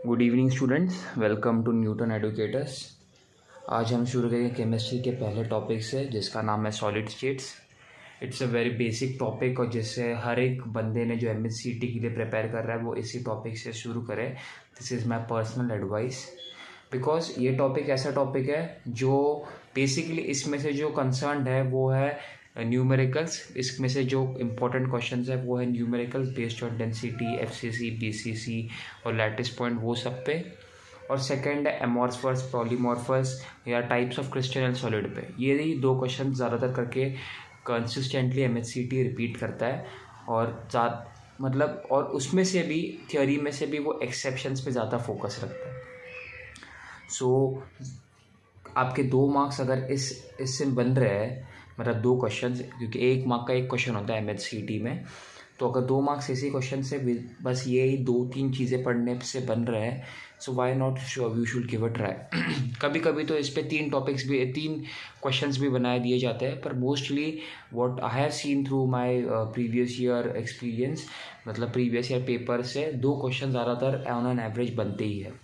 Good evening students, welcome to Newton educators. आज हम शुरू करेंगे केमिस्ट्री के पहले टॉपिक से जिसका नाम है solid states. It's a very basic topic और जिससे हर एक बंदे ने जो एमएससीटी के लिए प्रिपेयर कर रहा है वो इसी टॉपिक से शुरू करे। This is my personal advice because ये टॉपिक ऐसा टॉपिक है जो बेसिकली इसमें से जो कंसर्न है वो है न्यूमेरिकल्स। इसमें से जो इम्पोर्टेंट क्वेश्चंस है वो है numericals based on density, FCC, BCC और लैटिस पॉइंट, वो सब पे। और सेकंड है एमॉर्फस, पॉलीमॉर्फस या टाइप्स ऑफ क्रिस्टल सॉलिड पे। ये ही दो क्वेश्चन ज़्यादातर करके कंसिस्टेंटली एमएससीटी रिपीट करता है और मतलब और उसमें से भी थ्योरी में से भी वो एक्सेप्शंस पे ज़्यादा फोकस रखता है। सो आपके 2 मार्क्स अगर इससे बन रहे हैं, मतलब 2 क्वेश्चन, क्योंकि 1 मार्क का 1 क्वेश्चन होता है एमएससीटी में, तो अगर 2 मार्क्स इसी क्वेश्चन से बस ये ही 2-3 चीज़ें पढ़ने से बन रहे हैं, so why not you should give a try. कभी कभी तो इस पे 3 टॉपिक्स भी 3 क्वेश्चंस भी बनाए दिए जाते हैं, पर mostly what I have seen through my previous year experience, मतलब प्रीवियस ईयर पेपर से 2 क्वेश्चन ज़्यादातर ऑन एन एवरेज बनते ही है।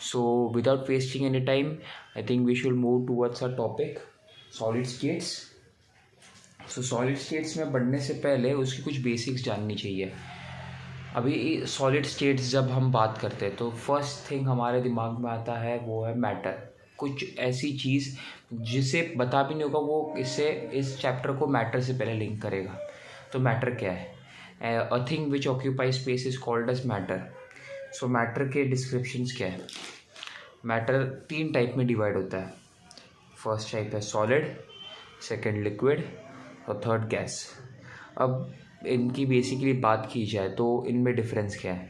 So without wasting any time, I think we should move towards our topic, solid states. So solid states में बढ़ने से पहले उसकी कुछ बेसिक्स जाननी चाहिए। अभी सॉलिड स्टेट्स जब हम बात करते हैं तो फर्स्ट थिंग हमारे दिमाग में आता है वो है मैटर। कुछ ऐसी चीज़ जिसे बता भी नहीं होगा वो इससे इस चैप्टर को मैटर से पहले लिंक करेगा। तो मैटर क्या है? A thing which occupy space is called as matter. So matter के डिस्क्रिप्शंस क्या है? मैटर 3 टाइप में डिवाइड होता है। फर्स्ट टाइप है सॉलिड, सेकंड लिक्विड और थर्ड गैस। अब इनकी बेसिकली बात की जाए तो इनमें डिफरेंस क्या है?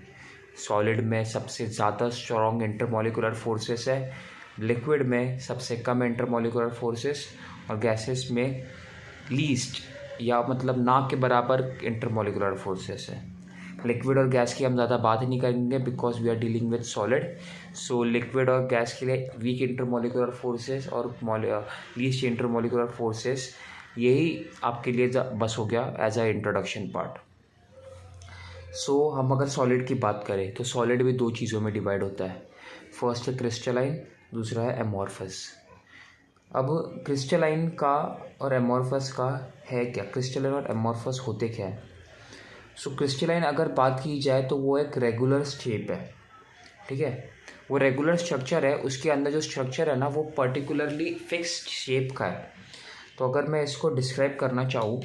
सॉलिड में सबसे ज़्यादा स्ट्रॉन्ग इंटरमॉलिकुलर फोर्सेस है, लिक्विड में सबसे कम इंटरमॉलिकुलर फोर्सेस और गैसेस में लीस्ट या मतलब ना के बराबर इंटरमॉलिकुलर फोर्सेस है। लिक्विड और गैस की हम ज़्यादा बात ही नहीं करेंगे because we are dealing with solid. So liquid और गैस के लिए वीक इंटरमॉलिकुलर फोर्सेस और लीस्ट इंटरमॉलिकुलर फोर्सेस, यही आपके लिए बस हो गया as a introduction part. So हम अगर सॉलिड की बात करें तो सॉलिड भी 2 चीज़ों में डिवाइड होता है। फर्स्ट है क्रिस्टलाइन, दूसरा है एमॉर्फस। अब क्रिस्टलाइन का और एमॉर्फस का है क्या? क्रिस्टलाइन और एमॉर्फस होते क्या है? सो क्रिस्टलाइन अगर बात की जाए तो वो एक रेगुलर शेप है, ठीक है। वो रेगुलर स्ट्रक्चर है, उसके अंदर जो स्ट्रक्चर है ना वो पर्टिकुलरली फिक्स्ड शेप का है। तो अगर मैं इसको डिस्क्राइब करना चाहूँ,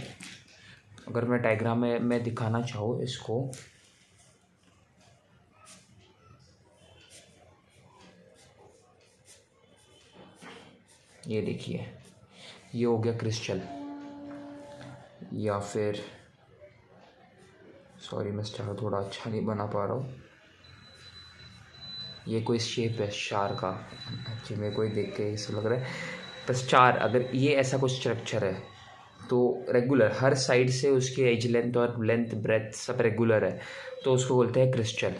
अगर मैं डायग्राम में मैं दिखाना चाहूँ इसको, ये देखिए, ये हो गया क्रिस्टल, या फिर सॉरी मैं स्टार थोड़ा अच्छा नहीं बना पा रहा हूँ, ये कोई शेप है स्टार का, एक्चुअली मेरे को ही देख के ऐसा लग रहा है, पर स्टार अगर ये ऐसा कुछ स्ट्रक्चर है तो रेगुलर, हर साइड से उसकी एज लेंथ और लेंथ ब्रेथ सब रेगुलर है, तो उसको बोलते हैं क्रिस्टल।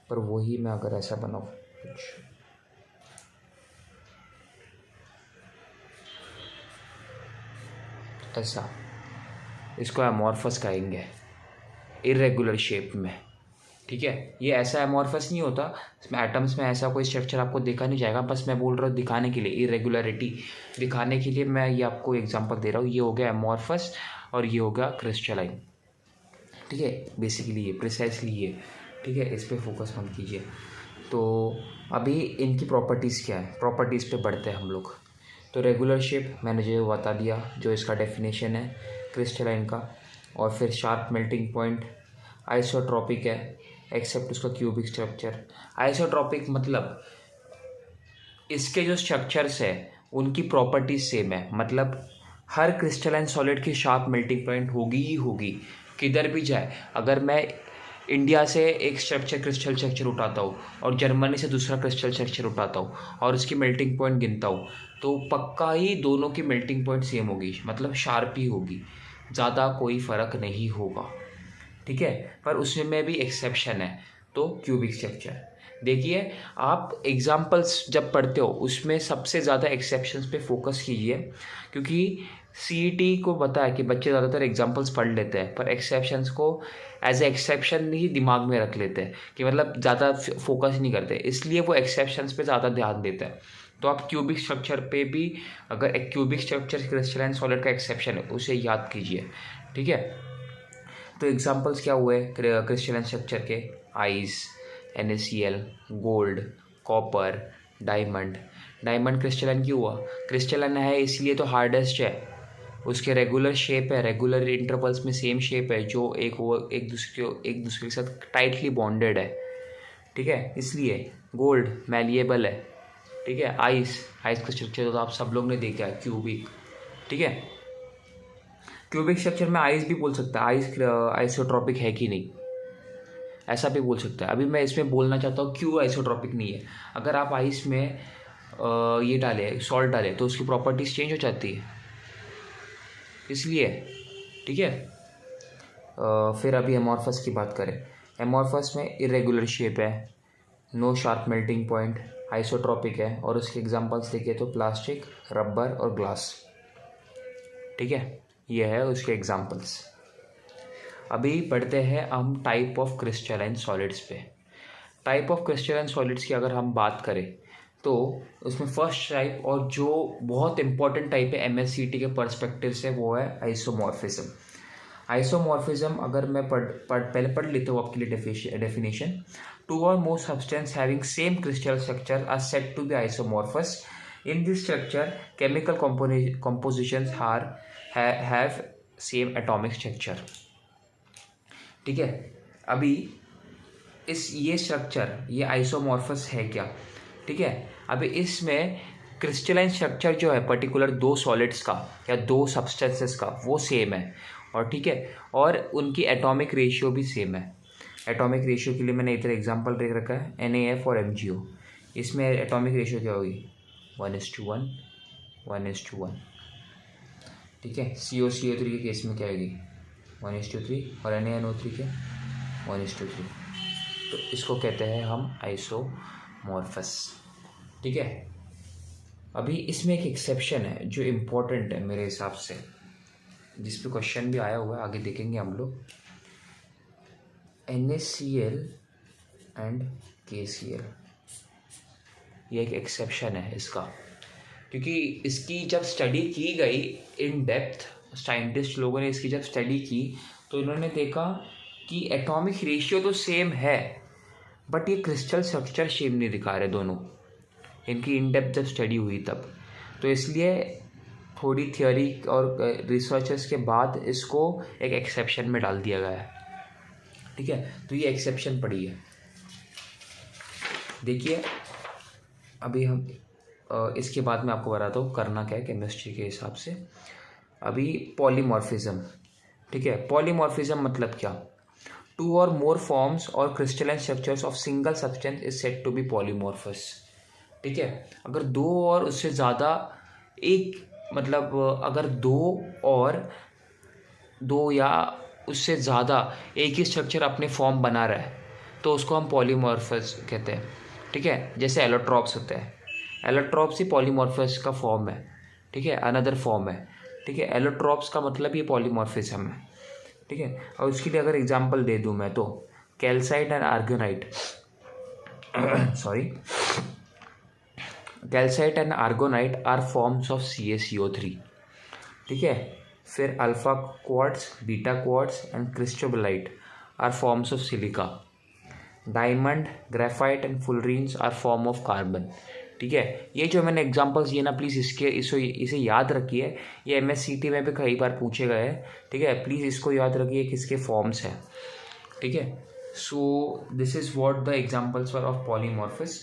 पर वही मैं अगर ऐसा बनाऊँ कुछ ऐसा, इसको एमॉर्फस कहेंगे, इरेगुलर शेप में, ठीक है। ये ऐसा एमॉर्फस नहीं होता, इसमें एटम्स में ऐसा कोई स्ट्रक्चर आपको देखा नहीं जाएगा, बस मैं बोल रहा हूँ दिखाने के लिए, इरेगुलरिटी दिखाने के लिए मैं ये आपको एग्जांपल दे रहा हूँ। ये हो गया एमॉर्फस और ये हो गया क्रिस्टलाइन, ठीक है। बेसिकली ये प्रिसाइसली ये, ठीक है, इस पर फोकस मत कीजिए। तो अभी इनकी प्रॉपर्टीज़ क्या है, प्रॉपर्टीज़ पे बढ़ते हैं हम लोग। तो रेगुलर शेप मैंने जो बता दिया, जो इसका डेफिनेशन है क्रिस्टलाइन का। और फिर शार्प मेल्टिंग पॉइंट, आइसोट्रॉपिक है एक्सेप्ट उसका क्यूबिक स्ट्रक्चर। आइसोट्रॉपिक मतलब इसके जो स्ट्रक्चर्स है उनकी प्रॉपर्टीज सेम है, मतलब हर क्रिस्टलाइन सॉलिड की शार्प मेल्टिंग पॉइंट होगी ही होगी, किधर भी जाए। अगर मैं इंडिया से एक क्रिस्टल स्ट्रक्चर उठाता हूँ और जर्मनी से दूसरा क्रिस्टल स्ट्रक्चर उठाता हूँ और उसकी मेल्टिंग पॉइंट गिनता हूँ, तो पक्का ही दोनों की मेल्टिंग पॉइंट सेम होगी, मतलब शार्प ही होगी, ज़्यादा कोई फ़र्क नहीं होगा, ठीक है। पर उसमें भी एक्सेप्शन है, तो क्यूबिक स्ट्रक्चर। देखिए आप एग्जाम्पल्स जब पढ़ते हो उसमें सबसे ज़्यादा एक्सेप्शंस पे फोकस कीजिए, क्योंकि सीईटी को पता है कि बच्चे ज़्यादातर एग्जाम्पल्स पढ़ लेते हैं पर एक्सेप्शंस को एज ए एक्सेप्शन ही दिमाग में रख लेते हैं कि मतलब ज़्यादा फोकस नहीं करते, इसलिए वो एक्सेप्शंस पे ज़्यादा ध्यान देते हैं। तो आप क्यूबिक स्ट्रक्चर पे भी, अगर एक क्यूबिक स्ट्रक्चर क्रिस्टलाइन सॉलिड का एक्सेप्शन है उसे याद कीजिए, ठीक है। तो एग्जाम्पल्स क्या हुए क्रिस्टलाइन स्ट्रक्चर के? Ice, NaCl, gold, copper, diamond. Diamond crystalline क्यों हुआ? क्रिस्टलाइन है इसलिए तो हार्डेस्ट है, उसके रेगुलर शेप है, रेगुलर इंटरवल्स में सेम शेप है, जो एक दूसरे के साथ टाइटली बॉन्डेड है, ठीक है, इसलिए गोल्ड मैलिएबल है, ठीक है। आइस का स्ट्रक्चर तो आप सब लोग ने देखा है, क्यूबिक, ठीक है। क्यूबिक स्ट्रक्चर में आइस भी बोल सकता है, आइस आइसोट्रॉपिक है कि नहीं, ऐसा भी बोल सकता है। अभी मैं इसमें बोलना चाहता हूँ क्यों आइसोट्रॉपिक नहीं है। अगर आप आइस में ये डालें, सॉल्ट डालें, तो उसकी प्रॉपर्टीज चेंज हो जाती है, इसलिए, ठीक है। फिर अभी एमॉर्फस की बात करें। एमॉर्फस में इरेगुलर शेप है, no sharp melting point, isotropic है, और उसके एग्जांपल्स देखिए तो प्लास्टिक, रबर और ग्लास, ठीक है, ये है उसके एग्जांपल्स। अभी पढ़ते हैं हम टाइप ऑफ क्रिस्टलाइन सॉलिड्स पे। टाइप ऑफ क्रिस्टलाइन सॉलिड्स की अगर हम बात करें तो उसमें फर्स्ट टाइप, और जो बहुत इंपॉर्टेंट टाइप है MSCT के पर्सपेक्टिव से, वो है आइसोमॉर्फिज्म। आइसोमॉर्फिज्म अगर मैं पहले पढ़ लेता हूँ आपके लिए डेफिनेशन। टू और more substance having same crystal structure are said to be isomorphous. In this structure chemical compositions have same atomic structure, ठीक है। अभी ये स्ट्रक्चर, ये आइसोमॉर्फस है क्या, ठीक है। अभी इसमें क्रिस्टलाइन स्ट्रक्चर जो है पर्टिकुलर दो सॉलिड्स का या दो सब्सटेंसेस का, वो सेम है, और ठीक है, और उनकी एटॉमिक रेशियो भी सेम है। एटॉमिक रेशियो के लिए मैंने इधर एग्जांपल देख रखा है, NaF और MgO। इसमें एटॉमिक रेशियो क्या होगी? 1:1, 1:1, ठीक है। CO3 के केस में क्या आएगी? 1:3, और NaNO3 के 1:3। तो इसको कहते हैं हम आइसोमॉर्फस, ठीक है। अभी इसमें एक एक्सेप्शन है जो इम्पोर्टेंट है मेरे हिसाब से, जिस पे क्वेश्चन भी आया हुआ है, आगे देखेंगे हम लोग। NaCl एंड KCl, ये एक एक्सेप्शन है इसका, क्योंकि इसकी जब स्टडी की गई इन डेप्थ, साइंटिस्ट लोगों ने इसकी जब स्टडी की तो इन्होंने देखा कि एटॉमिक रेशियो तो सेम है, बट ये क्रिस्टल स्ट्रक्चर सेम नहीं दिखा रहे दोनों, इनकी इन डेप्थ जब स्टडी हुई तब। तो इसलिए थोड़ी थियोरी और रिसर्चर्स के बाद इसको एक एक्सेप्शन में डाल दिया गया है, ठीक है। तो ये एक्सेप्शन पड़ी है। देखिए अभी हम इसके बाद में आपको बताता हूँ करना क्या है केमिस्ट्री के हिसाब से। अभी पॉलीमॉर्फिज्म, ठीक है। पॉलीमॉर्फिज्म मतलब क्या? टू और मोर फॉर्म्स और crystalline structures of single substance is said to be polymorphous, ठीक है। अगर दो और उससे ज़्यादा, एक मतलब अगर दो या उससे ज़्यादा एक ही स्ट्रक्चर अपने फॉर्म बना रहा है तो उसको हम पॉलीमॉर्फस कहते हैं, ठीक है। जैसे एलोट्रॉप्स होते हैं, एलोट्रॉप्स ही पॉलीमॉर्फस का फॉर्म है, ठीक है, अनदर फॉर्म है, ठीक है। एलोट्रॉप्स का मतलब ये पॉलीमॉर्फिज्म है, ठीक है। और उसके लिए अगर एग्जांपल दे दूं मैं तो calcite and aragonite sorry calcite and aragonite are forms of CaCO3, ठीक है। फिर alpha quartz, beta quartz and cristobalite are forms of silica. Diamond, graphite and fullerenes are form of carbon, ठीक है। ये जो मैंने एग्जांपल्स दिए ना, प्लीज़ इसे याद रखिए, ये MSCT में भी कई बार पूछे गए हैं, ठीक है। प्लीज़ इसको याद रखिए किसके फॉर्म्स हैं, ठीक है। So this is what the examples were of polymorphous.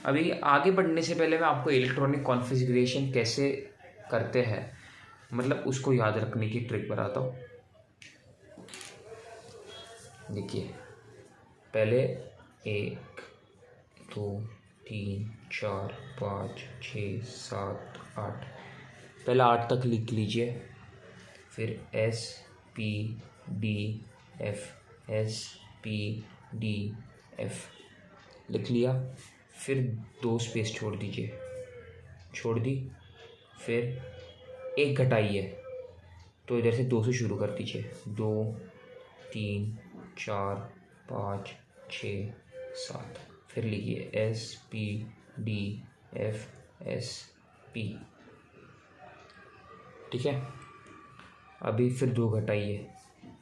अभी आगे बढ़ने से पहले मैं आपको इलेक्ट्रॉनिक कॉन्फ़िगरेशन कैसे करते हैं, मतलब उसको याद रखने की ट्रिक बताता हूँ। देखिए पहले 1 2 3 4 5 6 7 8, पहले 8 तक लिख लीजिए। फिर S P D F, S P D F लिख लिया। फिर 2 स्पेस छोड़ दीजिए, छोड़ दी। फिर 1 घटाइए, तो इधर से 2 से शुरू कर दीजिए। 2 3 4 5 6 7। फिर लिखिए S P D F S P. ठीक है। अभी फिर 2 घटाइए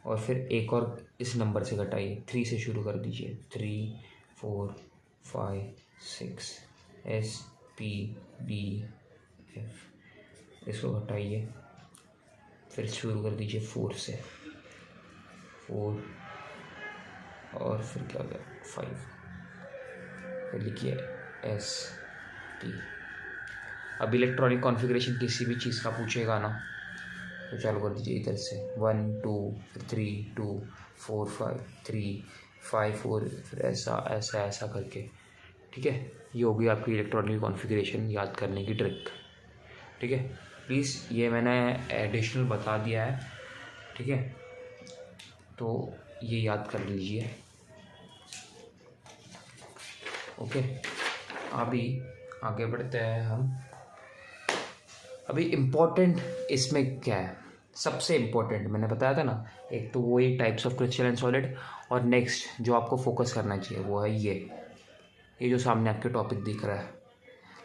और फिर एक और इस नंबर से घटाइए, 3 से शुरू कर दीजिए। 3 4 5 6 एस पी डी एफ। इसको घटाइए, फिर शुरू कर दीजिए 4 से। 4 और फिर क्या हो गया 5। फिर लिखिए एस पी। अब इलेक्ट्रॉनिक कॉन्फ़िगरेशन किसी भी चीज़ का पूछेगा ना, तो चालू कर दीजिए इधर से 1 2 फिर 3 2 4 5 3 5 4, फिर ऐसा ऐसा ऐसा करके। ठीक है, ये होगी आपकी इलेक्ट्रॉनिक कॉन्फ़िगरेशन याद करने की ट्रिक। ठीक है, प्लीज़ ये मैंने एडिशनल बता दिया है। ठीक है, तो ये याद कर लीजिए। ओके, अभी आगे बढ़ते हैं हम। अभी इम्पोर्टेंट इसमें क्या है, सबसे इम्पोर्टेंट मैंने बताया था ना, एक तो वही types of crystal and solid, और नेक्स्ट जो आपको फोकस करना चाहिए वो है ये जो सामने आपके टॉपिक दिख रहा है,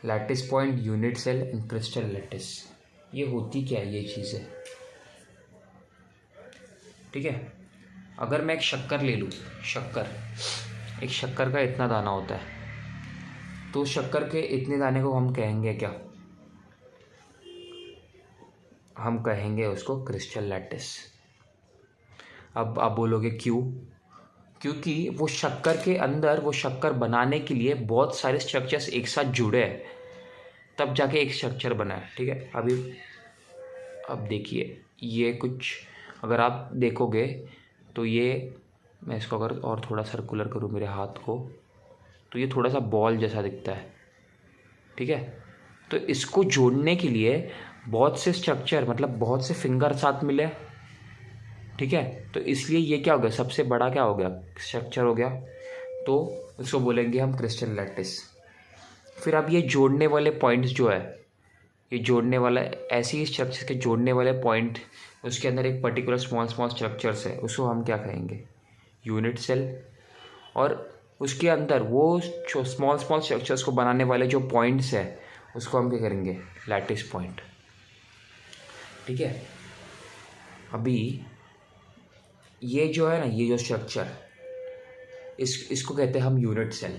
lattice point, unit cell and crystal lattice. ये होती क्या है ये चीज़ें? ठीक है, अगर मैं एक शक्कर ले लूँ, एक शक्कर का इतना दाना होता है, तो शक्कर के इतने दाने को हम कहेंगे क्या? हम कहेंगे उसको क्रिस्टल लैटिस। अब आप बोलोगे क्यों? क्योंकि वो शक्कर के अंदर, वो शक्कर बनाने के लिए बहुत सारे स्ट्रक्चर्स एक साथ जुड़े हैं, तब जाके एक स्ट्रक्चर बना है। ठीक है, अभी अब देखिए, ये कुछ अगर आप देखोगे तो ये, मैं इसको अगर और थोड़ा सर्कुलर करूँ मेरे हाथ को, तो ये थोड़ा सा बॉल जैसा दिखता है। ठीक है, तो इसको जोड़ने के लिए बहुत से स्ट्रक्चर, मतलब बहुत से फिंगर साथ मिले। ठीक है, तो इसलिए ये क्या हो गया, सबसे बड़ा क्या हो गया, स्ट्रक्चर हो गया, तो इसको बोलेंगे हम क्रिस्टल लैटिस। फिर अब ये जोड़ने वाले पॉइंट्स जो है, ये जोड़ने वाला, ऐसे ही स्ट्रक्चर के जोड़ने वाले पॉइंट, उसके अंदर एक पर्टिकुलर स्मॉल स्मॉल स्ट्रक्चर्स है, उसको हम क्या कहेंगे, यूनिट सेल। और उसके अंदर वो स्मॉल स्मॉल स्ट्रक्चर्स को बनाने वाले जो पॉइंट्स है, उसको हम क्या करेंगे, लैटिस पॉइंट। ठीक है, अभी ये जो है ना, ये जो स्ट्रक्चर, इसको कहते हैं हम यूनिट सेल।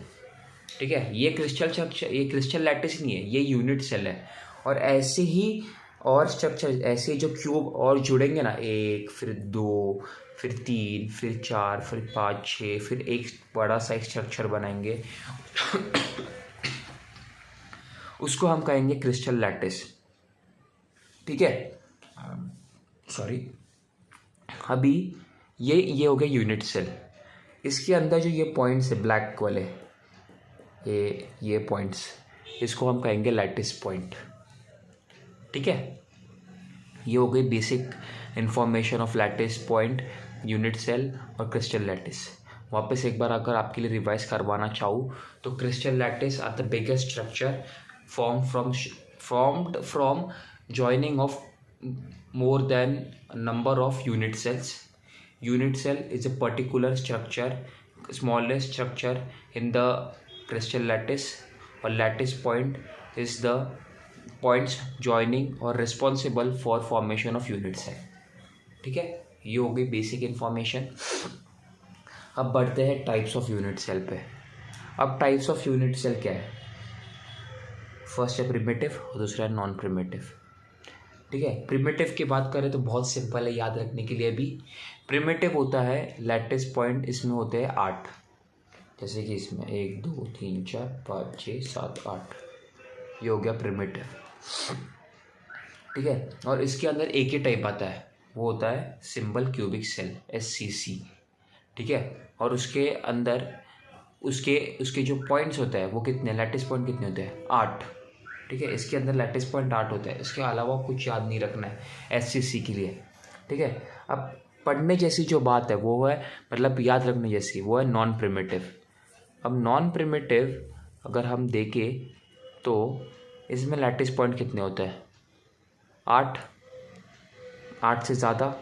ठीक है, ये क्रिस्टल स्ट्रक्चर, ये क्रिस्टल लैटिस नहीं है, ये यूनिट सेल है। और ऐसे ही और स्ट्रक्चर, ऐसे जो क्यूब और जुड़ेंगे ना, 1 फिर 2 फिर 3 फिर 4 फिर 5 6, फिर एक बड़ा सा स्ट्रक्चर बनाएंगे उसको हम कहेंगे क्रिस्टल लैटिस। ठीक है, सॉरी, अभी ये हो गया यूनिट सेल। इसके अंदर जो ये पॉइंट्स है ब्लैक वाले, ये पॉइंट्स, इसको हम कहेंगे लैटिस पॉइंट। ठीक है, ये हो गई basic information of lattice point, unit cell और क्रिस्टल लैटिस। वापस एक बार अगर आपके लिए रिवाइज करवाना चाहूँ तो crystal lattice are the biggest structure formed from joining of more than a number of unit cells. Unit cell is a particular structure, smallest structure in the crystal lattice, or lattice point is the points joining or responsible for formation of unit cell. ठीक है, ये हो गई basic information. अब बढ़ते हैं types of unit cell पे। अब टाइप्स ऑफ यूनिट सेल क्या है, फर्स्ट है प्रिमिटिव और दूसरा है नॉन प्रिमिटिव। ठीक है, प्रिमिटिव की बात करें तो बहुत सिंपल है याद रखने के लिए भी। प्रिमिटिव होता है लैटिस पॉइंट, इसमें होते हैं 8, जैसे कि इसमें 1 2 3 4 5 6 7 8, ये हो गया प्रिमिटिव। ठीक है, और इसके अंदर एक ही टाइप आता है, वो होता है सिंपल क्यूबिक सेल, SCC। ठीक है, और उसके अंदर उसके जो पॉइंट्स होते हैं वो कितने, लैटिस पॉइंट कितने होते हैं, 8। ठीक है, इसके अंदर लैटिस पॉइंट 8 होता है, इसके अलावा कुछ याद नहीं रखना है SCC के लिए। ठीक है, अब पढ़ने जैसी जो बात है वो है, मतलब याद रखने जैसी, वो है नॉन प्रिमिटिव। अब नॉन प्रिमिटिव अगर हम देखें तो इसमें लैटिस पॉइंट कितने होते हैं? 8, 8 से ज़्यादा,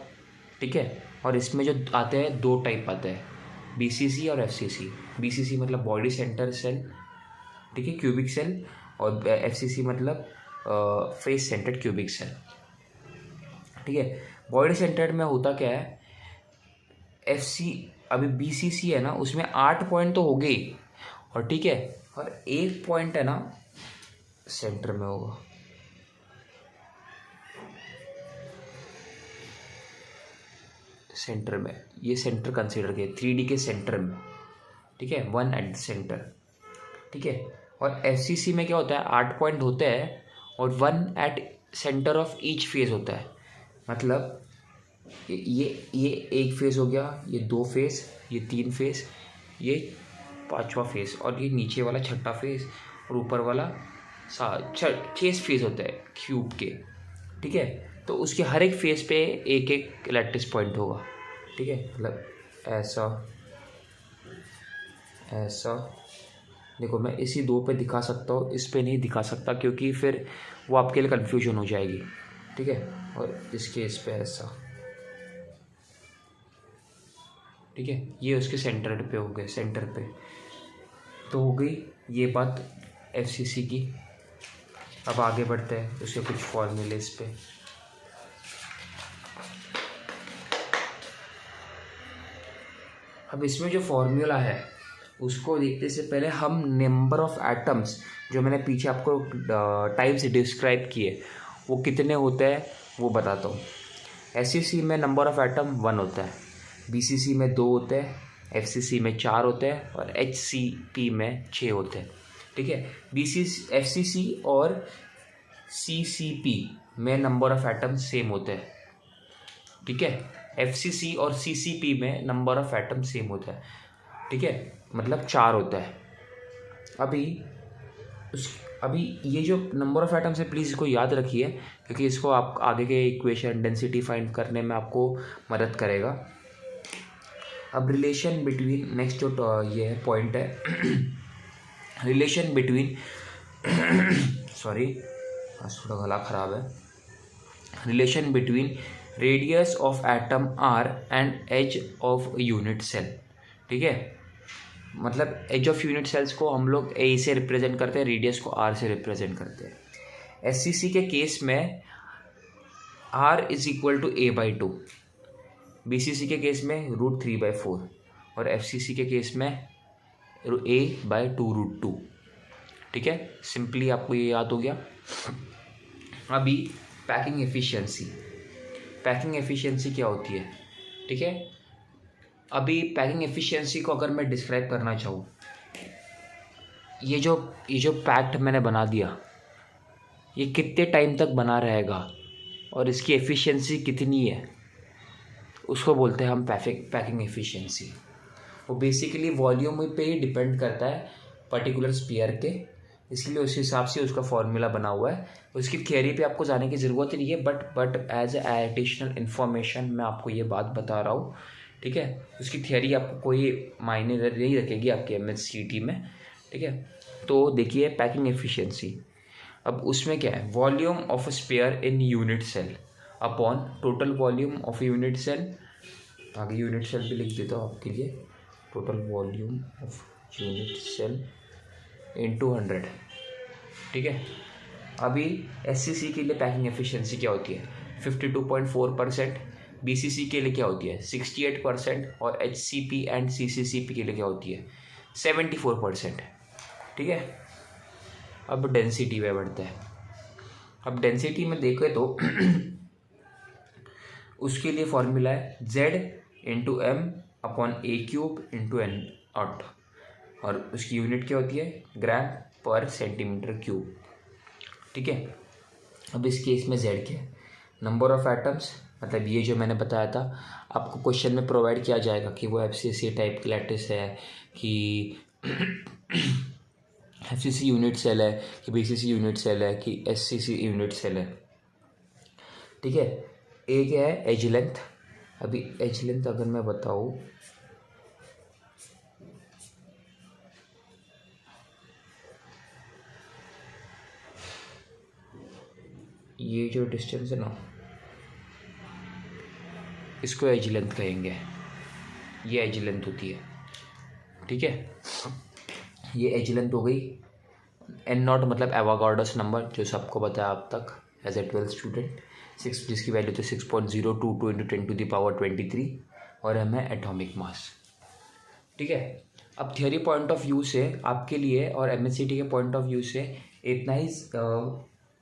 ठीक है। और इसमें जो आते हैं 2 टाइप आते हैं, BCC और FCC। BCC मतलब बॉडी सेंटर सेल, ठीक है, क्यूबिक सेल, और FCC मतलब फेस सेंटर्ड क्यूबिक सेल, ठीक है। बॉडी सेंटर्ड में होता क्या है, अभी BCC है ना, उसमें 8 पॉइंट तो हो गए, और ठीक है, और 1 पॉइंट है ना सेंटर में होगा, सेंटर में। ये सेंटर कंसीडर किया 3D के सेंटर में, ठीक है, 1 एट द सेंटर, ठीक है। और FCC में क्या होता है, 8 पॉइंट होते हैं और 1 at centre of each phase होता है। मतलब ये एक फेज हो गया, ये 2 फेज, ये 3 फेज, ये 5वां फेज, और ये नीचे वाला 6ठा फेज, और ऊपर वाला 6 फेज होता है क्यूब के, ठीक है। तो उसके हर एक फेज पे एक एक लैटिस पॉइंट होगा, ठीक है। मतलब ऐसा ऐसा, देखो मैं इसी 2 पे दिखा सकता हूँ, इस पे नहीं दिखा सकता क्योंकि फिर वो आपके लिए कन्फ्यूजन हो जाएगी, ठीक है। और इसके इस पे ऐसा, ठीक है, ये उसके सेंटर पे हो गए, सेंटर पे। तो हो गई ये बात FCC की। अब आगे बढ़ते हैं, उसके कुछ फॉर्मूले इस पे। अब इसमें जो फॉर्मूला है उसको देखने से पहले हम नंबर ऑफ एटम्स, जो मैंने पीछे आपको टाइप से डिस्क्राइब किए, वो कितने होते हैं वो बताता हूँ। SCC में नंबर ऑफ एटम 1 होता है, BCC में 2 होते हैं, FCC में 4 होते हैं, और HCP में 6 होते हैं, ठीक है। FCC और CCP में नंबर ऑफ एटम सेम होते हैं, ठीक है। FCC और CCP में नंबर ऑफ एटम सेम होता है, ठीक है, मतलब 4 होता है। अभी ये जो नंबर ऑफ एटम्स है, प्लीज़ इसको याद रखिए क्योंकि इसको आप आगे के इक्वेशन डेंसिटी फाइंड करने में आपको मदद करेगा। अब रिलेशन बिटवीन, नेक्स्ट जो ये है पॉइंट है रिलेशन बिटवीन सॉरी, आज थोड़ा गला खराब है। Relation between radius of atom R and edge of unit cell, ठीक है। मतलब एज ऑफ यूनिट सेल्स को हम लोग A से रिप्रेजेंट करते हैं, रेडियस को R से रिप्रेजेंट करते हैं। SCC के केस में R is equal to A/2, BCC के केस में √3/4, और FCC के केस में A/2√2, ठीक है। सिंपली आपको ये याद हो गया। अभी पैकिंग एफिशिएंसी, पैकिंग एफिशिएंसी क्या होती है, ठीक है। अभी पैकिंग एफिशिएंसी को अगर मैं डिस्क्राइब करना चाहूँ, ये जो पैक्ड मैंने बना दिया, ये कितने टाइम तक बना रहेगा और इसकी एफिशिएंसी कितनी है, उसको बोलते हैं हम पैकिंग एफिशिएंसी। वो बेसिकली वॉल्यूम पे ही डिपेंड करता है पर्टिकुलर स्पीयर के, इसलिए उस हिसाब से उसका फॉर्मूला बना हुआ है। उसकी थियरी पे आपको जाने की ज़रूरत नहीं है, बट एज एडिशनल इन्फॉर्मेशन मैं आपको ये बात बता रहा हूँ, ठीक है। उसकी थियरी आपको कोई मायने नहीं रखेगी आपके MSCT में, ठीक है। तो देखिए पैकिंग एफिशिएंसी, अब उसमें क्या है, volume of sphere in unit cell upon total volume of unit cell, आगे यूनिट सेल भी लिख देता हूँ आपके लिए, total volume of unit cell into 100, ठीक है। अभी SCC के लिए पैकिंग एफिशिएंसी क्या होती है, 52.4%, BCC के लिए क्या होती है 68%, और HCP एंड CCCP के लिए क्या होती है 74%, ठीक है। अब डेंसिटी में बढ़ते हैं। अब डेंसिटी में देखें तो उसके लिए फॉर्मूला है Z/m/A³ × N0, और उसकी यूनिट क्या होती है g/cm³, ठीक है। अब इस केस में Z क्या है, नंबर ऑफ एटम्स, मतलब ये जो मैंने बताया था आपको क्वेश्चन में प्रोवाइड किया जाएगा कि वो FCC टाइप की लैटिस है कि FCC यूनिट सेल है कि BCC यूनिट सेल है कि SCC यूनिट सेल है, ठीक है। एक है एज लेंथ, अभी एज लेंथ अगर मैं बताऊँ, ये जो डिस्टेंस है ना, इसको एज लेंथ कहेंगे। ये एज लेंथ होती है, ठीक है। ये एज लेंथ हो गई। एन नॉट मतलब एवोगाड्रोस नंबर, जो सबको बताया अब तक एज ए 12th स्टूडेंट, जिसकी वैल्यू तो 6.022 इंटू 10⁻23, और एम है एटॉमिक मास, ठीक है। अब थियोरी पॉइंट ऑफ व्यू से आपके लिए और एमएससीटी के पॉइंट ऑफ व्यू से इतना ही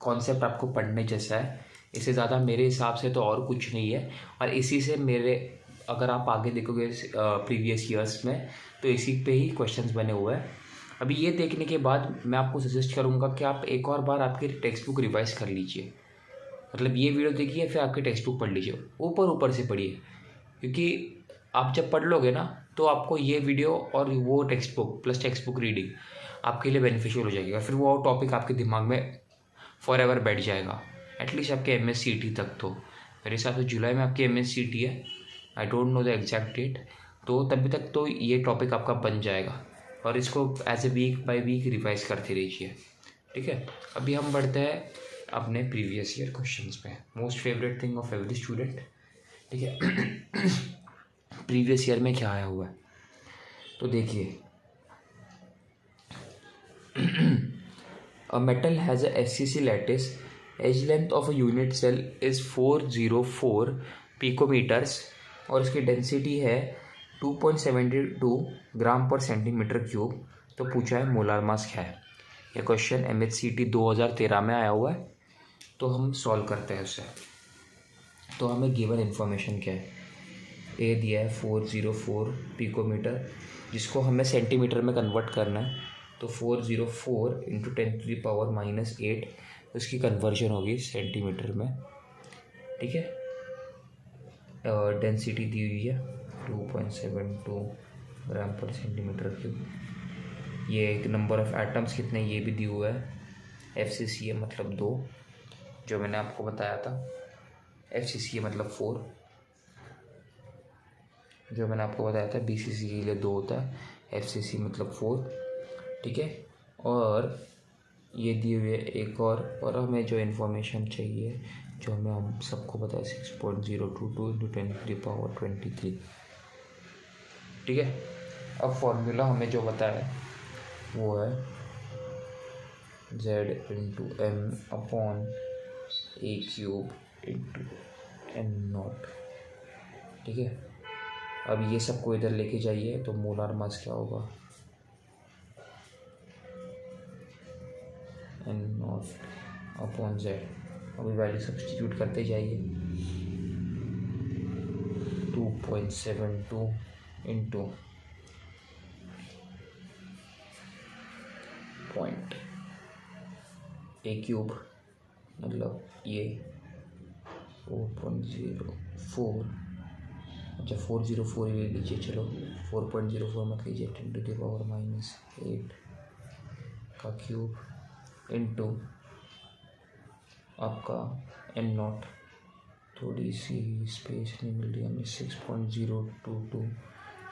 कॉन्सेप्ट आपको पढ़ने जैसा है। इससे ज़्यादा मेरे हिसाब से तो और कुछ नहीं है। और इसी से मेरे, अगर आप आगे देखोगे प्रीवियस ईयर्स में, तो इसी पे ही क्वेश्चंस बने हुए हैं। अभी ये देखने के बाद मैं आपको सजेस्ट करूँगा कि आप एक और बार आपकी टेक्स्ट बुक रिवाइज कर लीजिए। मतलब ये वीडियो देखिए, फिर आपकी टेक्स्ट बुक पढ़ लीजिए, ऊपर से पढ़िए, क्योंकि आप जब पढ़ लोगे ना तो आपको ये वीडियो और वो text book plus text book reading आपके लिए बेनिफिशियल हो जाएगा। फिर वो टॉपिक आपके दिमाग में फॉर एवर बैठ जाएगा, एटलीस्ट आपके एमएससीटी तक। तो मेरे हिसाब से जुलाई में आपकी एमएससीटी है, I don't know the exact date, तो तभी तक तो ये टॉपिक आपका बन जाएगा। और इसको as a week by week revise करते रहिए, ठीक है। अभी हम बढ़ते हैं अपने प्रीवियस ईयर क्वेश्चंस पे, most favourite thing of every student, ठीक है। प्रीवियस ईयर में क्या आया हुआ है, तो देखिए, a metal has a FCC lattice, edge length of a unit cell is 404 picometres, और इसकी डेंसिटी है 2.72 ग्राम पर सेंटीमीटर क्यूब। तो पूछा है मोलार मास क्या है। यह क्वेश्चन MHCT 2013 में आया हुआ है। तो हम सॉल्व करते हैं उससे। तो हमें गिवन इन्फॉर्मेशन क्या है, ए दिया है 404 पिकोमीटर, जिसको हमें सेंटीमीटर में कन्वर्ट करना है। तो 404 इंटू 10⁻⁻8 उसकी कन्वर्जन होगी सेंटीमीटर में, ठीक है। डेंसिटी दी हुई है 2.72 ग्राम पर सेंटीमीटर क्यूब। ये एक नंबर ऑफ एटम्स कितने ये भी दिया हुआ है। FCC है मतलब 2, जो मैंने आपको बताया था। FCC मतलब 4, जो मैंने आपको बताया था। BCC के लिए 2 होता है, FCC मतलब 4, ठीक है। और ये दिए हुए एक और हमें जो इन्फॉर्मेशन चाहिए, जो हमें हम सबको पता है 6.022 इंटू 10⁻23, ठीक है। अब फॉर्मूला हमें जो बताया है वो है Z into M upon A³ into N0, ठीक है। अब ये सबको इधर लेके जाइए, तो मोलार मास क्या होगा, N0 अपॉन Z। अभी वैल्यू सब्सटीट्यूट करते जाइए, 2.72 इंटू A³ मतलब ये 4.04, अच्छा 404 ले लीजिए, चलो 4.04 मत लीजिए, 10⁻⁻8 का क्यूब इंटू आपका N0, थोड़ी सी स्पेस नहीं मिल रही हमें, 6.022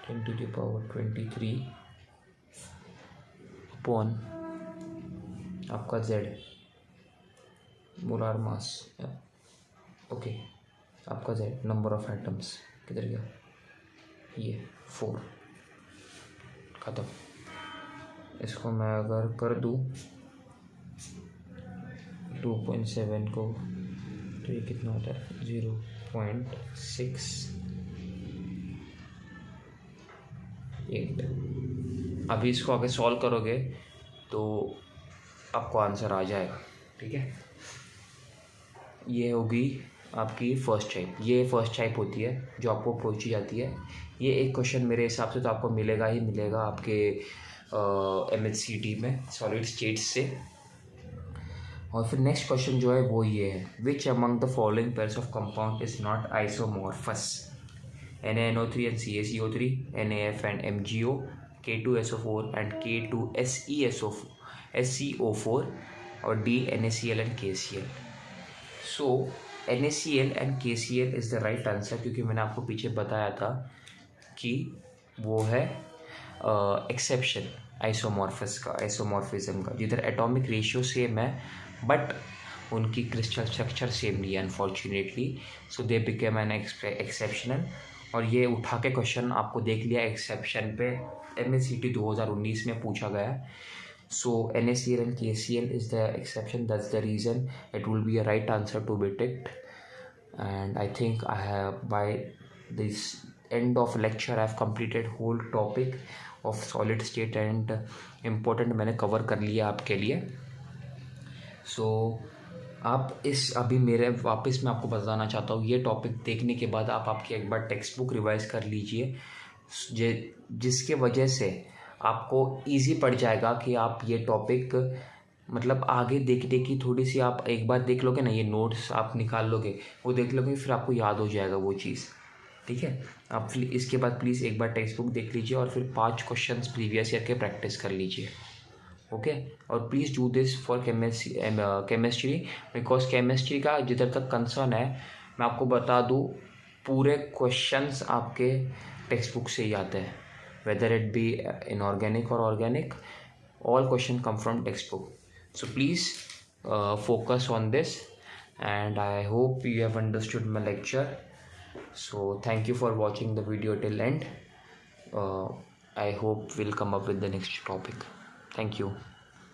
10⁻23 अपॉन आपका Z मोलार मास, ओके। आपका Z नंबर ऑफ एटम्स किधर गया, ये 4, खत्म। इसको मैं अगर कर दूँ 2.7 को, तो ये कितना होता है 0.68। अभी इसको आगे सॉल्व करोगे तो आपको आंसर आ जाएगा, ठीक है। ये होगी आपकी फर्स्ट टाइप। ये फर्स्ट टाइप होती है जो आपको पूछी जाती है। ये एक क्वेश्चन मेरे हिसाब से तो आपको मिलेगा ही मिलेगा आपके MHCT में सॉलिड स्टेट्स से। और फिर नेक्स्ट क्वेश्चन जो है वो ये है, which among the following pairs of compound is not isomorphous, NaNO3 and CaCO3, NaF and MgO, K2SO4 and K2SeSO4, और D NaCl and KCl। So NaCl and KCl is the right answer, क्योंकि मैंने आपको पीछे बताया था कि वो है एक्सेप्शन आइसोमॉर्फिज्म का, जिधर एटॉमिक रेशियो सेम है बट उनकी क्रिस्टल स्ट्रक्चर सेम नहीं है unfortunately, so they became an exceptional. और ये उठा के क्वेश्चन आपको देख लिया एक्सेप्शन पे, MACT 2019 में पूछा गया है। सो NaCl and KCl is the exception, that's the reason it will be a right answer to be ticked. And I think I have, by this end of lecture, I have completed whole topic of solid state and important मैंने cover कर लिया आपके लिए। सो आप इस अभी मेरे वापस मैं आपको बताना चाहता हूँ, ये टॉपिक देखने के बाद आप आपकी एक बार टेक्स्ट बुक रिवाइज कर लीजिए, जिसके वजह से आपको इजी पड़ जाएगा कि आप ये टॉपिक मतलब आगे देखने की थोड़ी सी, आप एक बार देख लोगे ना, ये नोट्स आप निकाल लोगे, वो देख लोगे, फिर आपको याद हो जाएगा वो चीज़। ठीक है, आप फिर इसके बाद प्लीज़ एक बार टेक्स्ट बुक देख लीजिए और फिर 5 क्वेश्चंस प्रीवियस ईयर के प्रैक्टिस कर लीजिए। ओके, और please do this for chemistry, because chemistry का जिधर तक कंसर्न है, मैं आपको बता दूँ, पूरे क्वेश्चंस आपके टेक्स्ट बुक से ही आते हैं, वेदर इट बी इनऑर्गेनिक और organic, all question come from textbook. So please focus on this, and I hope you have understood my lecture. So thank you for watching the video till end. I hope we'll come up with the next topic. Thank you.